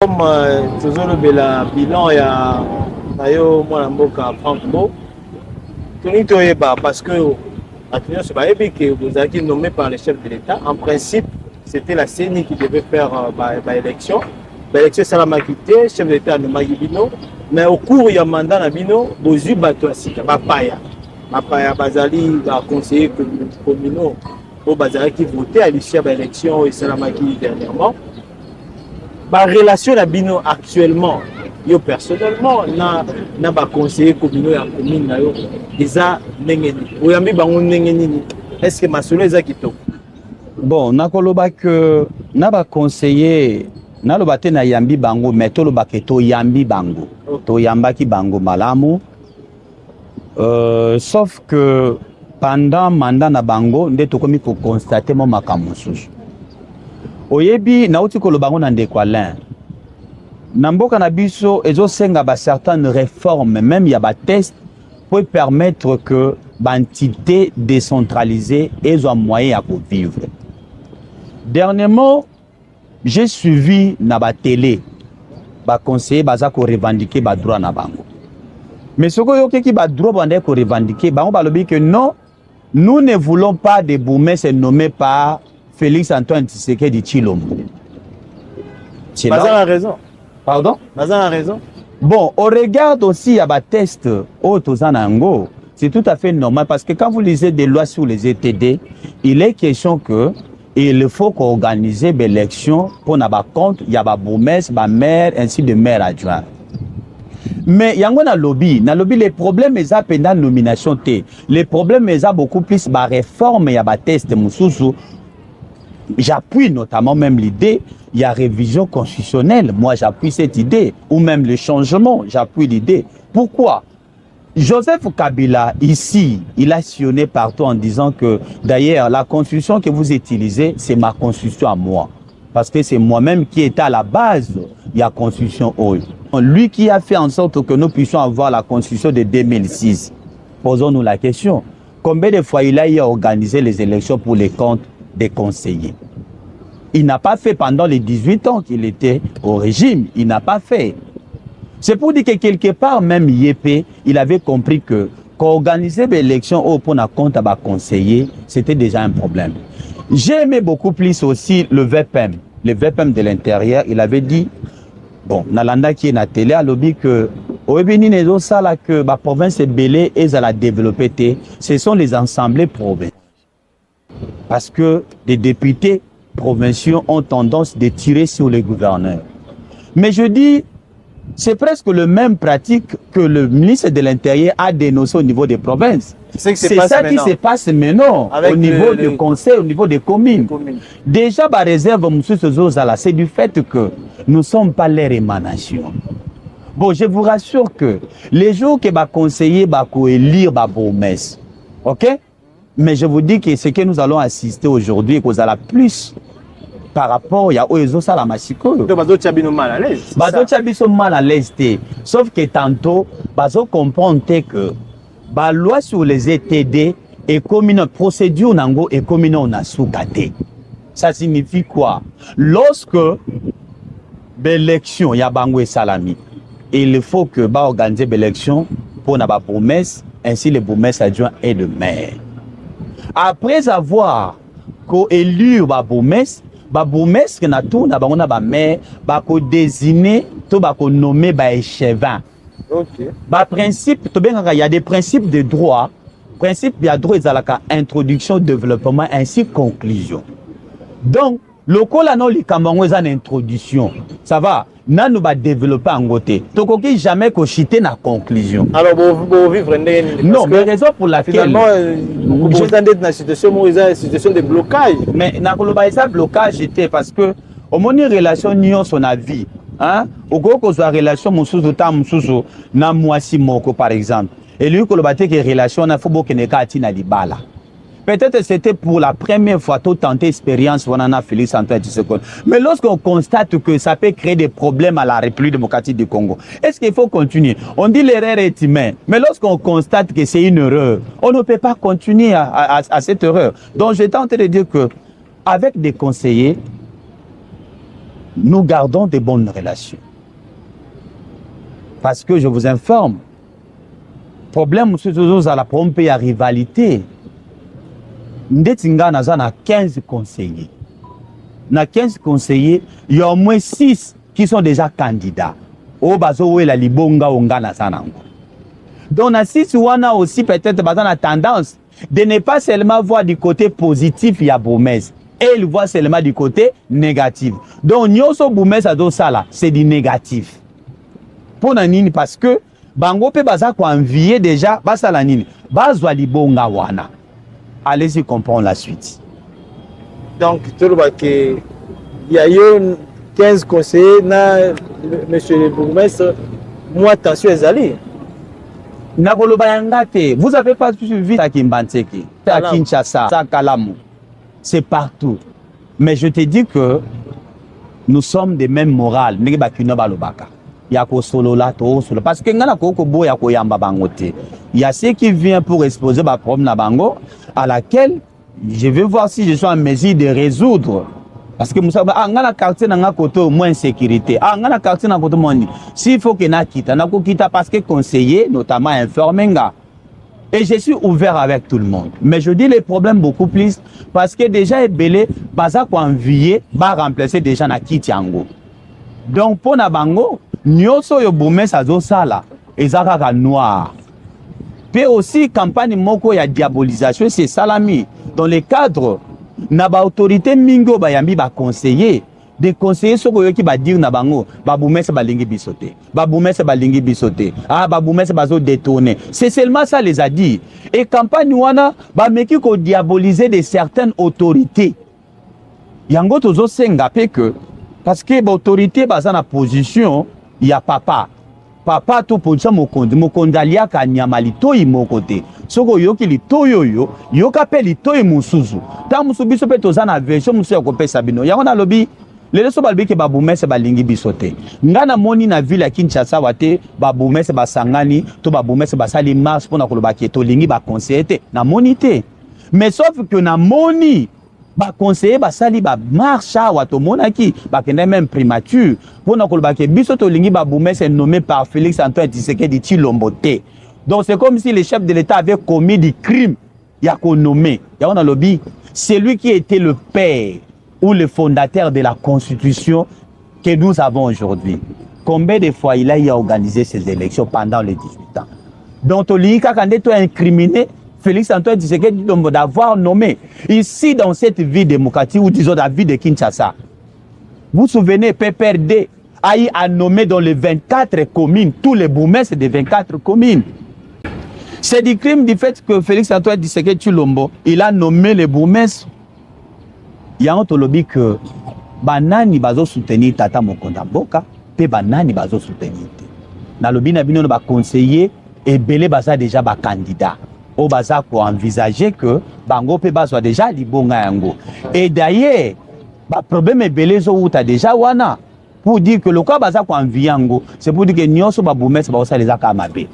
Comme toujours le bilan, il y a moi mboka Franck Bo. Parce que vous avez nommé par le chef de l'État. En principe, c'était la CENI qui devait faire l'élection. L'élection Salamakité, chef de l'État nommé Bino. Mais au cours du mandat Nabino, Bozu Batoasika, Bapaya. Bapaya Bazali, conseiller communaux, au Bazali qui votait à l'issue de l'élection et Salamaki dernièrement. Ma relation la bino actuellement yo personnellement na ba conseiller communaux ya commune na yo eza ndengeni oyambi bango ndengeni est-ce que masolo eza kitoko bon nakoloba que na ba conseiller na loba te na yambi bango mais to loba ke to yambi bango to yambaki bango malamu sauf que pendant mandat na bango nde tokomi ko constater mo makambo susu oyebi nauti kolobango na ndeko Alain na mboka na biso ezosenga ba certaines réformes même ya ba test pour permettre que l'entité décentralisée ait un moyen à vivre. Dernièrement, j'ai suivi na ba télé ba conseiller baza ko revendiquer ba droit na bango. Mais ce que qui ba droit bande ko revendiquer bango balobi que non, nous ne voulons pas de bourgmestres nommés par Félix Antoine Tshisekedi Tshilombo. Baza a raison. Pardon? Baza a raison. Bon, on regarde aussi à bas test Tozanango. C'est tout à fait normal parce que quand vous lisez des lois sur les ETD, il est question que il faut qu'organiser l'élection pour n'avoir compte, il y a ba bourgmestre, ba maire, ainsi de maire adjoint. Mais il y a un lobby, les problèmes ils ont pendant nomination T. Les problèmes ils ont beaucoup plus ba réforme, il y a ba test Moussoussou. J'appuie notamment même l'idée, il y a révision constitutionnelle. Moi, j'appuie cette idée. Ou même le changement, j'appuie l'idée. Pourquoi? Joseph Kabila, ici, il a sillonné partout en disant que, d'ailleurs, la constitution que vous utilisez, c'est ma constitution à moi. Parce que c'est moi-même qui était à la base de la constitution OI. Lui qui a fait en sorte que nous puissions avoir la constitution de 2006. Posons-nous la question. Combien de fois il a organisé les élections pour les comptes des conseillers? Il n'a pas fait pendant les 18 ans qu'il était au régime. Il n'a pas fait. C'est pour dire que quelque part, même Yépé, il avait compris que qu'organiser l'élection au pour compte à conseiller, c'était déjà un problème. J'ai aimé beaucoup plus aussi le VPM. Le VPM de l'intérieur, il avait dit, bon, Nalanda qui est na télé a lobby que au Bénin et au Sala que la province est belée et ça la développé, ce sont les assemblées provinciales. Parce que les députés provinciaux ont tendance de tirer sur les gouverneurs. Mais je dis, c'est presque le même pratique que le ministre de l'Intérieur a dénoncé au niveau des provinces. C'est ça qui se passe maintenant au niveau du conseil, au niveau des communes. Déjà, la réserve, c'est du fait que nous ne sommes pas leur émanation. Bon, je vous rassure que les jours que les conseillers vont élire les bourgmestres, ok? Mais je vous dis que ce que nous allons assister aujourd'hui, que vous allez plus par rapport à Oezo Salamachiko. Donc, Bazo Tchabino mal à l'aise. Bazo Tchabino mal à l'aise. Sauf que tantôt, Bazo comprend que la loi sur les ETD est comme une procédure et comme une soukate. Ça signifie quoi? Lorsque l'élection, il y a Bangwe Salami, il faut que ba organiser l'élection pour la promesse, ainsi les bourgmestres adjoints et le maire. Après avoir élu ba bourgmestre que na tout na bango na ba maire ba ko désigner to ba ko nommer ba échevin. OK. Ba principe to benga il y a des principes de droit. Principe il y a droit ezalaka introduction, développement ainsi conclusion. Donc le col non li kamango za introduction. Ça va. Nous va développer en côté. Tokoki jamais ko chiter na conclusion. Alors vous vivre non, mais raison pour laquelle finalement vous êtes dans une situation de blocage. Mais na koloba ça blocage était parce que au moni relation nion son avis, hein? Au go ko soit relation musuzu ta musuzu na mwasi moko par exemple. Et lui koloba te que relation na faut que ne ka tina libala. Peut-être c'était pour la première fois tout tenter expérience on en a Félix Antoine Tshisekedi. Mais lorsqu'on constate que ça peut créer des problèmes à la République démocratique du Congo, est-ce qu'il faut continuer? On dit l'erreur est humaine. Mais lorsqu'on constate que c'est une erreur, on ne peut pas continuer à cette erreur. Donc j'étais en train de dire que avec des conseillers, nous gardons de bonnes relations. Parce que je vous informe, problème c'est toujours à la pompe et à rivalité. Ndetinga na 15 conseillers. Na 15 conseillers, il y a au moins 6 qui sont déjà candidats. Au bazo la libonga onga na sanango. Donc na 6 wana aussi peut-être bazan la tendance de ne pas seulement voir du côté positif il y a Boumès, et il voit seulement du côté négatif. Donc nyoso Boumès a do ça là, c'est du négatif. Pour nanini parce que bango pe baza ko envier déjà basa la nini. Bazwa libonga wana. Allez-y comprendre la suite. Donc tout le monde il y a eu 15 conseillers na monsieur le bourgmestre moi attention ezali. Vous avez pas suivi à Kimbantseki, à Kinshasa, à Kalamu. C'est partout. Mais je te dis que nous sommes des mêmes morales. Il y a parce que il y a ceux qui viennent pour exposer ma problème à laquelle je vais voir si je suis en mesure de résoudre. Parce que Moussa, ngana quartier na côté moins sécurité. Ngana quartier na côté moins. S'il faut que na quitte parce que conseiller notamment informé nga. Et je suis ouvert avec tout le monde. Mais je dis les problèmes beaucoup plus parce que déjà belé baza ko envier ba remplacer déjà na kitiango. Donc pour na bango nyoso yo Boumès azo sala ezaka ka noir. Puis aussi campagne moko ya diabolisation c'est salami dans le cadre na ba autorité mingo ba yambi ba conseiller des conseillers soko yo ki ba dire na bango ba Boumès ba lingi bisoté ba Boumès ba lingi bisoté ba Boumès bazo détourner c'est seulement ça les a dit et campagne wana ba meki ko diaboliser de certaines autorités yango tozo senga pe que parce que ba autorité baza na position ya papa tout position mokondi aliaka nyama litoyi mokote soko yoki litoyo yo yoka pe litoyi musuzu ta musubiso pe tozana version musu ya kopesa bino yango na lobi lelo so balbi ke ba Boumès balingi bisote ngana moni na ville ya Kinshasa wate ba Boumès basangani to ba Boumès basali marche pona koloba ke to lingi ba conseiller na monité mais sauf que na moni ba conseiller basali ba marche wato monaki ba kende même primature pona koloba ke biso to lingi ba Boumès est nommé par Félix Antoine Tshisekedi Tshilombo te. Donc c'est comme si le chef de l'État avait commis des crimes. Il y a qu'on nommé. Il y a un lobby. C'est lui qui était le père ou le fondateur de la Constitution que nous avons aujourd'hui. Combien de fois il a organisé ces élections pendant les 18 ans? Donc Tolika Kandeto a incriminé Félix Antoine Tshisekedi d'avoir nommé ici dans cette ville démocratique ou disons la ville de Kinshasa. Vous vous souvenez, PPRD a nommé dans les 24 communes, tous les Boumès des 24 communes. C'est du crime du fait que Félix Antoine Tshisekedi Tshilombo, il a nommé les Boumès. Il y a un lobby que banani bazo soutenir Tata Mokonda Mboka, pe banani bazo soutenir. Na lobby na bino ba conseiller et belé baza déjà ba candidat. Au baza pour envisager que bango pe bazo déjà libonga yango. Et d'ailleurs, ba problème est belé zo uta déjà wana pour dire que le quoi baza ko enviango, c'est pour dire que nyonso ba Boumès ba osa les aka mabe.